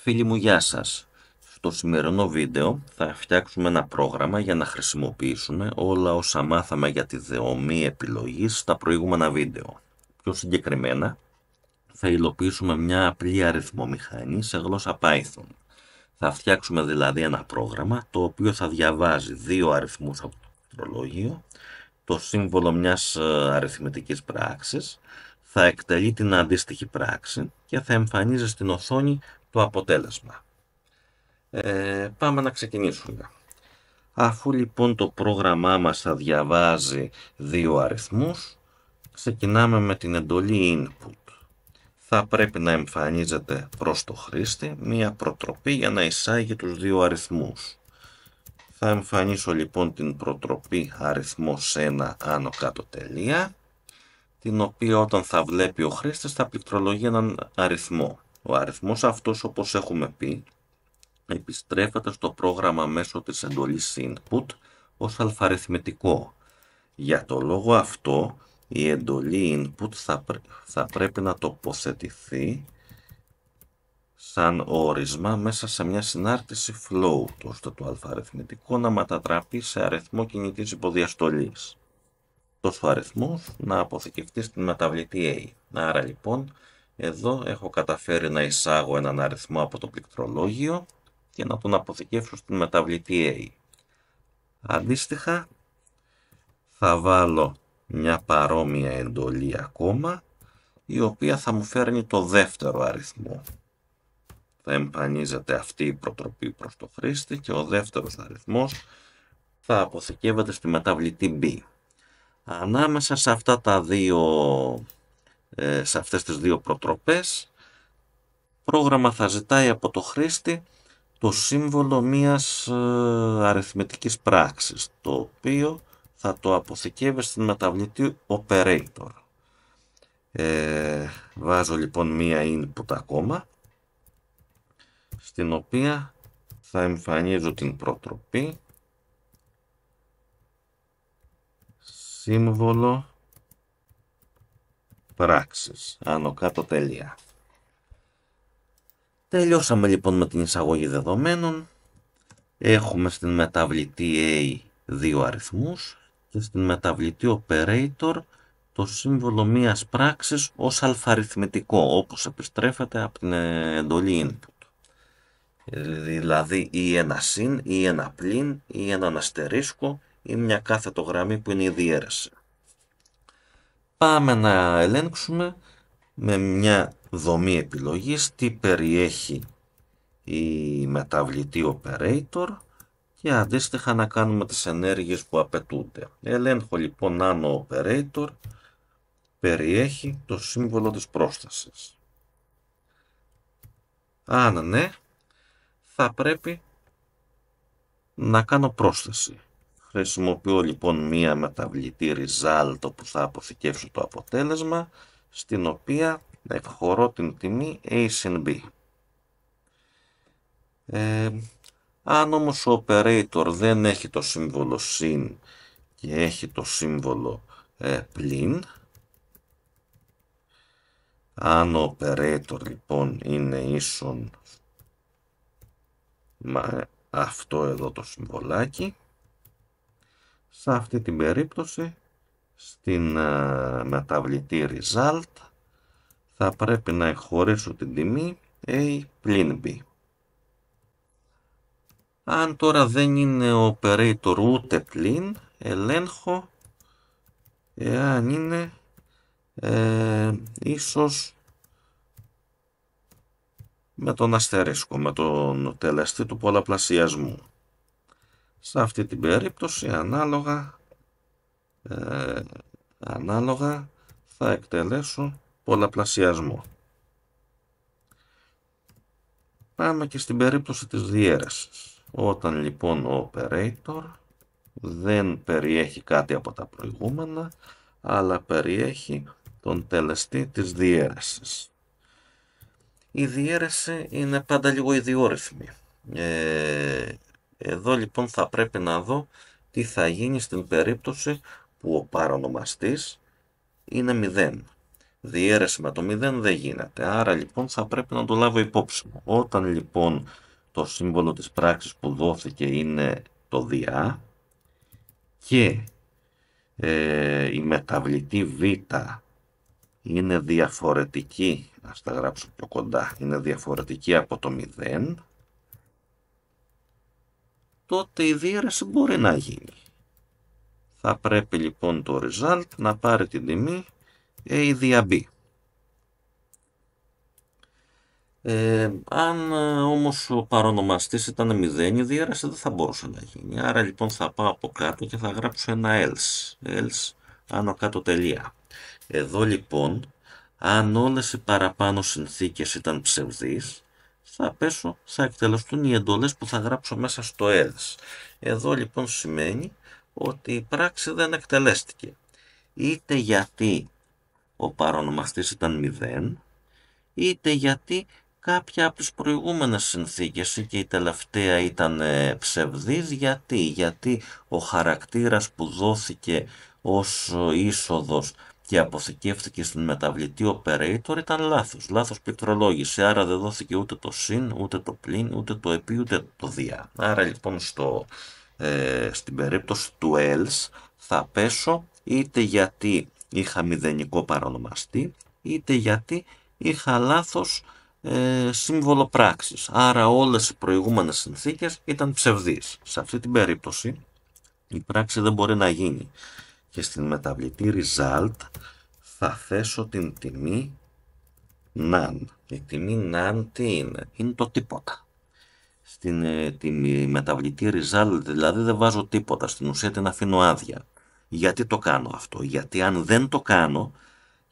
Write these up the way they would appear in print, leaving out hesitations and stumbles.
Φίλοι μου, γεια σας. Στο σημερινό βίντεο θα φτιάξουμε ένα πρόγραμμα για να χρησιμοποιήσουμε όλα όσα μάθαμε για τη δομή επιλογής στα προηγούμενα βίντεο. Πιο συγκεκριμένα, θα υλοποιήσουμε μια απλή αριθμομηχανή σε γλώσσα Python. Θα φτιάξουμε δηλαδή ένα πρόγραμμα το οποίο θα διαβάζει δύο αριθμούς από το πληκτρολόγιο, το σύμβολο μιας αριθμητικής πράξης, θα εκτελεί την αντίστοιχη πράξη και θα εμφανίζει στην οθόνη το αποτέλεσμα. Πάμε να ξεκινήσουμε. Αφού λοιπόν το πρόγραμμά μας θα διαβάζει δύο αριθμούς, ξεκινάμε με την εντολή input. Θα πρέπει να εμφανίζεται προς το χρήστη μία προτροπή για να εισάγει τους δύο αριθμούς. Θα εμφανίσω λοιπόν την προτροπή αριθμός 1 άνω κάτω τελεία, την οποία όταν θα βλέπει ο χρήστης θα πληκτρολογεί έναν αριθμό. Ο αριθμός αυτός, όπως έχουμε πει, επιστρέφεται στο πρόγραμμα μέσω της εντολής input ως αλφαριθμητικό. Για το λόγο αυτό η εντολή input θα πρέπει να τοποθετηθεί σαν όρισμα μέσα σε μια συνάρτηση float, ώστε το αλφαριθμητικό να μετατραπεί σε αριθμό κινητής υποδιαστολής. Τόσο αριθμός να αποθηκευτεί στην μεταβλητή A. Άρα λοιπόν εδώ έχω καταφέρει να εισάγω έναν αριθμό από το πληκτρολόγιο και να τον αποθηκεύσω στην μεταβλητή A. Αντίστοιχα θα βάλω μια παρόμοια εντολή ακόμα, η οποία θα μου φέρνει το δεύτερο αριθμό. Θα εμφανίζεται αυτή η προτροπή προς το χρήστη και ο δεύτερος αριθμός θα αποθηκεύεται στη μεταβλητή B. Ανάμεσα σε αυτά τα σε αυτές τις δύο προτροπές, πρόγραμμα θα ζητάει από το χρήστη το σύμβολο μιας αριθμητικής πράξης, το οποίο θα το αποθηκεύει στην μεταβλητή operator. Βάζω λοιπόν μία input ακόμα, στην οποία θα εμφανίζω την προτροπή σύμβολο πράξης, άνω κάτω τελεία. Τελειώσαμε λοιπόν με την εισαγωγή δεδομένων. Έχουμε στην μεταβλητή A δύο αριθμούς και στην μεταβλητή operator το σύμβολο μίας πράξης ως αλφαριθμητικό, όπως επιστρέφεται από την εντολή input. Δηλαδή ή ένα συν ή ένα πλην ή έναν αστερίσκο ή μια κάθετο γραμμή που είναι η διαίρεση. Πάμε να ελέγξουμε με μια δομή επιλογής τι περιέχει η μεταβλητή operator και αντίστοιχα να κάνουμε τις ενέργειες που απαιτούνται. Ελέγχω λοιπόν αν ο operator περιέχει το σύμβολο της πρόστασης. Αν ναι, θα πρέπει να κάνω πρόσθεση. Χρησιμοποιώ λοιπόν μία μεταβλητή result που θα αποθηκεύσω το αποτέλεσμα, στην οποία εκχωρώ την τιμή A συν B. Αν όμως ο operator δεν έχει το σύμβολο συν και έχει το σύμβολο πλην, αν ο operator λοιπόν είναι ίσον με αυτό εδώ το συμβολάκι, σε αυτή την περίπτωση στην μεταβλητή result θα πρέπει να εκχωρήσω την τιμή A πλην B. Αν τώρα δεν είναι ο operator ούτε πλην, ελέγχω εάν είναι ίσως με τον αστερίσκο, με τον τελεστή του πολλαπλασιασμού. Σε αυτή την περίπτωση ανάλογα θα εκτελέσω πολλαπλασιασμό. Πάμε και στην περίπτωση της διαίρεσης. Όταν λοιπόν ο operator δεν περιέχει κάτι από τα προηγούμενα, αλλά περιέχει τον τελεστή της διαίρεσης. Η διαίρεση είναι πάντα λίγο ιδιόρυθμη. Εδώ λοιπόν θα πρέπει να δω τι θα γίνει στην περίπτωση που ο παρονομαστής είναι 0. Διαίρεση με το 0 δεν γίνεται. Άρα λοιπόν θα πρέπει να το λάβω υπόψη μου. Όταν λοιπόν το σύμβολο της πράξης που δόθηκε είναι το διά και η μεταβλητή β είναι διαφορετική, ας τα γράψω πιο κοντά, είναι διαφορετική από το 0, τότε η διαίρεση μπορεί να γίνει. Θα πρέπει λοιπόν το result να πάρει την τιμή A δια B. Αν όμως ο παρονομαστής ήταν 0, η διαίρεση δεν θα μπορούσε να γίνει. Άρα λοιπόν θα πάω από κάτω και θα γράψω ένα else άνω κάτω τελεία. Εδώ λοιπόν, αν όλες οι παραπάνω συνθήκες ήταν ψευδείς, θα εκτελεστούν οι εντολές που θα γράψω μέσα στο else. Εδώ λοιπόν σημαίνει ότι η πράξη δεν εκτελέστηκε. Είτε γιατί ο παρονομαστής ήταν 0, είτε γιατί κάποια από τις προηγούμενες συνθήκες ή και η τελευταία ήταν ψευδής. Γιατί ο χαρακτήρας που δόθηκε ως είσοδος και αποθηκεύτηκε στην μεταβλητή operator ήταν λάθος πληκτρολόγηση, άρα δεν δόθηκε ούτε το συν, ούτε το πλην, ούτε το επί, ούτε το δια. Άρα λοιπόν στην περίπτωση του else θα πέσω είτε γιατί είχα μηδενικό παρονομαστή, είτε γιατί είχα λάθος σύμβολο πράξης. Άρα όλες οι προηγούμενες συνθήκες ήταν ψευδείς. Σε αυτή την περίπτωση η πράξη δεν μπορεί να γίνει. Και στην μεταβλητή result θα θέσω την τιμή none. Η τιμή none τι είναι? Είναι το τίποτα. Στην μεταβλητή result δηλαδή δεν βάζω τίποτα. Στην ουσία την αφήνω άδεια. Γιατί το κάνω αυτό? Γιατί αν δεν το κάνω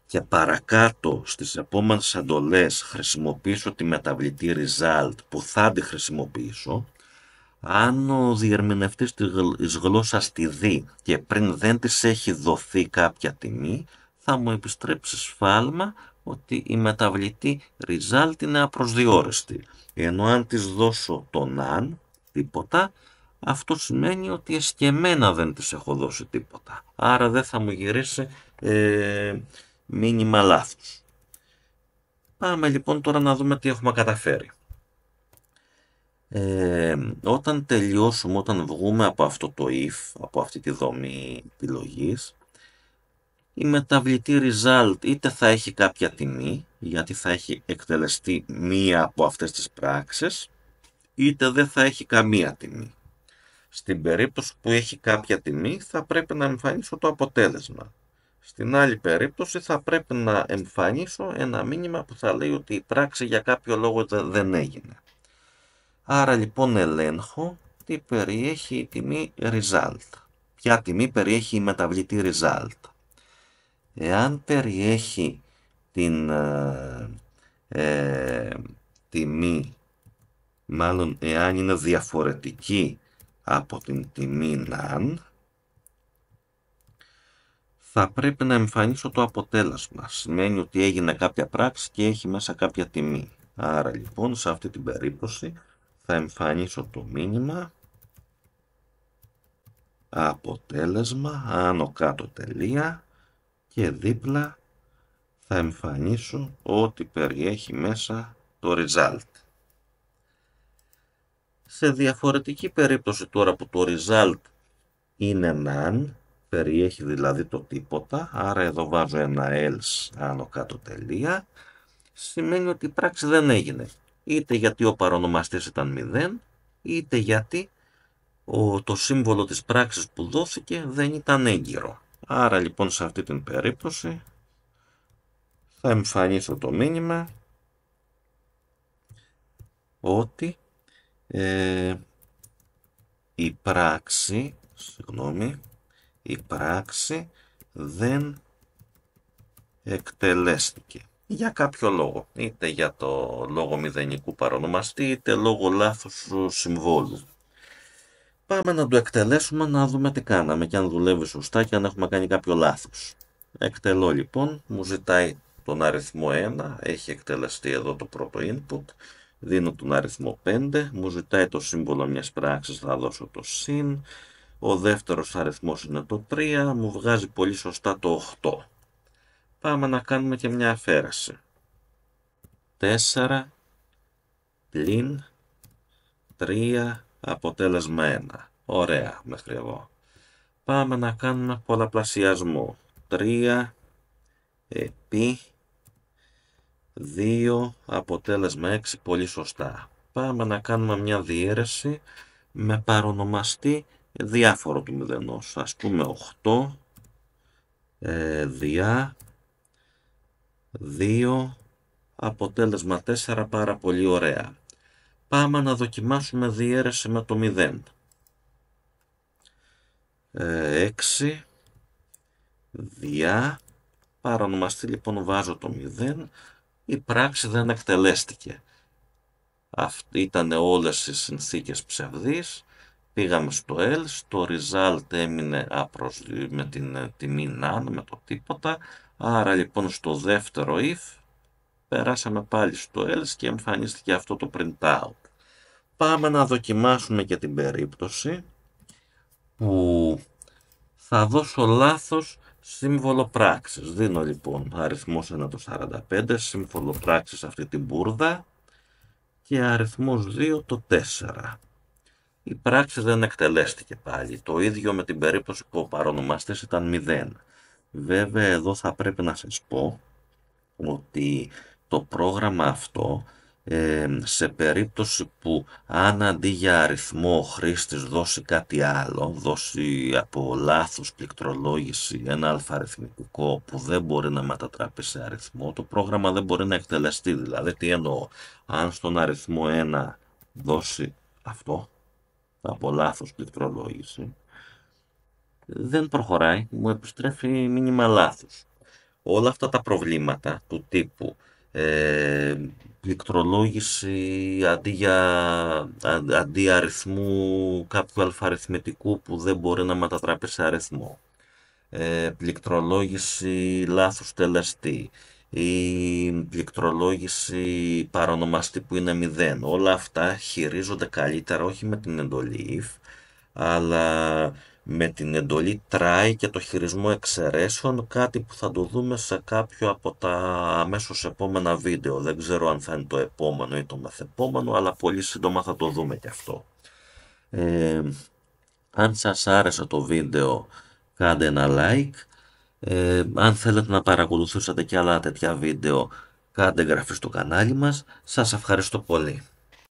και παρακάτω στις επόμενες εντολές χρησιμοποιήσω τη μεταβλητή result που θα τη χρησιμοποιήσω, αν ο διερμηνευτής της γλώσσας τη δει και πριν δεν της έχει δοθεί κάποια τιμή, θα μου επιστρέψει σφάλμα ότι η μεταβλητή result είναι απροσδιόριστη. Ενώ αν της δώσω το none, τίποτα, αυτό σημαίνει ότι εσκεμμένα δεν της έχω δώσει τίποτα. Άρα δεν θα μου γυρίσει μήνυμα λάθος. Πάμε λοιπόν τώρα να δούμε τι έχουμε καταφέρει. Όταν τελειώσουμε, όταν βγούμε από αυτό το if, από αυτή τη δομή επιλογής, η μεταβλητή result είτε θα έχει κάποια τιμή, γιατί θα έχει εκτελεστεί μία από αυτές τις πράξεις, είτε δεν θα έχει καμία τιμή. Στην περίπτωση που έχει κάποια τιμή θα πρέπει να εμφανίσω το αποτέλεσμα. Στην άλλη περίπτωση θα πρέπει να εμφανίσω ένα μήνυμα που θα λέει ότι η πράξη για κάποιο λόγο δεν έγινε. Άρα λοιπόν ελέγχω τι περιέχει η τιμή result. Ποια τιμή περιέχει η μεταβλητή result. Εάν περιέχει την τιμή, μάλλον εάν είναι διαφορετική από την τιμή none, θα πρέπει να εμφανίσω το αποτέλεσμα. Σημαίνει ότι έγινε κάποια πράξη και έχει μέσα κάποια τιμή. Άρα λοιπόν σε αυτή την περίπτωση θα εμφανίσω το μήνυμα αποτέλεσμα άνω κάτω τελεία και δίπλα θα εμφανίσω ότι περιέχει μέσα το result. Σε διαφορετική περίπτωση τώρα που το result είναι none, περιέχει δηλαδή το τίποτα, άρα εδώ βάζω ένα else άνω κάτω τελεία, σημαίνει ότι η πράξη δεν έγινε. Είτε γιατί ο παρονομαστής ήταν 0, είτε γιατί το σύμβολο της πράξης που δόθηκε δεν ήταν έγκυρο. Άρα λοιπόν σε αυτή την περίπτωση θα εμφανίσω το μήνυμα ότι η πράξη δεν εκτελέστηκε. Για κάποιο λόγο. Είτε για το λόγο μηδενικού παρονομαστή, είτε λόγω λάθους συμβόλου. Πάμε να το εκτελέσουμε, να δούμε τι κάναμε και αν δουλεύει σωστά και αν έχουμε κάνει κάποιο λάθος. Εκτελώ λοιπόν, μου ζητάει τον αριθμό 1, έχει εκτελεστεί εδώ το πρώτο input, δίνω τον αριθμό 5, μου ζητάει το σύμβολο μιας πράξης, θα δώσω το συν, ο δεύτερος αριθμός είναι το 3, μου βγάζει πολύ σωστά το 8. Πάμε να κάνουμε και μια αφαίρεση. 4 πλην 3 αποτέλεσμα 1. Ωραία μέχρι εδώ. Πάμε να κάνουμε πολλαπλασιασμό. 3 επί 2 αποτέλεσμα 6. Πολύ σωστά. Πάμε να κάνουμε μια διαίρεση με παρονομαστή διάφορο του μηδενός. Ας πούμε 8 διά 2 αποτέλεσμα 4. Πάρα πολύ ωραία. Πάμε να δοκιμάσουμε διαίρεση με το 0. 6 διά, παρονομαστή λοιπόν βάζω το 0, η πράξη δεν εκτελέστηκε. Αυτή ήταν όλες οι συνθήκες ψευδής, πήγαμε στο else, το result έμεινε με την τιμή none, με το τίποτα, άρα λοιπόν στο δεύτερο if περάσαμε πάλι στο else και εμφανίστηκε αυτό το printout. Πάμε να δοκιμάσουμε και την περίπτωση που θα δώσω λάθος σύμβολο πράξης. Δίνω λοιπόν αριθμός 1 το 45, σύμβολο πράξης αυτή την μπουρδα και αριθμός 2 το 4. Η πράξη δεν εκτελέστηκε πάλι. Το ίδιο με την περίπτωση που ο παρονομαστής ήταν 0. Βέβαια εδώ θα πρέπει να σας πω ότι το πρόγραμμα αυτό σε περίπτωση που αν αντί για αριθμό ο χρήστης δώσει κάτι άλλο, δώσει από λάθος πληκτρολόγηση ένα αλφαριθμητικό που δεν μπορεί να μετατραπεί σε αριθμό, το πρόγραμμα δεν μπορεί να εκτελεστεί. Δηλαδή τι εννοώ, αν στον αριθμό 1 δώσει αυτό από λάθος πληκτρολόγηση, δεν προχωράει, μου επιστρέφει μήνυμα λάθος. Όλα αυτά τα προβλήματα του τύπου πληκτρολόγηση αντί αριθμού κάποιου αλφαριθμητικού που δεν μπορεί να μετατραπεί σε αριθμό, πληκτρολόγηση λάθους τελεστή ή πληκτρολόγηση παρονομαστή που είναι 0, όλα αυτά χειρίζονται καλύτερα όχι με την εντολή if αλλά με την εντολή try και το χειρισμό εξαιρέσεων, κάτι που θα το δούμε σε κάποιο από τα αμέσως επόμενα βίντεο. Δεν ξέρω αν θα είναι το επόμενο ή το μεθεπόμενο, αλλά πολύ σύντομα θα το δούμε και αυτό. Αν σας άρεσε το βίντεο, κάντε ένα like. Αν θέλετε να παρακολουθήσετε και άλλα τέτοια βίντεο, κάντε εγγραφή στο κανάλι μας. Σας ευχαριστώ πολύ.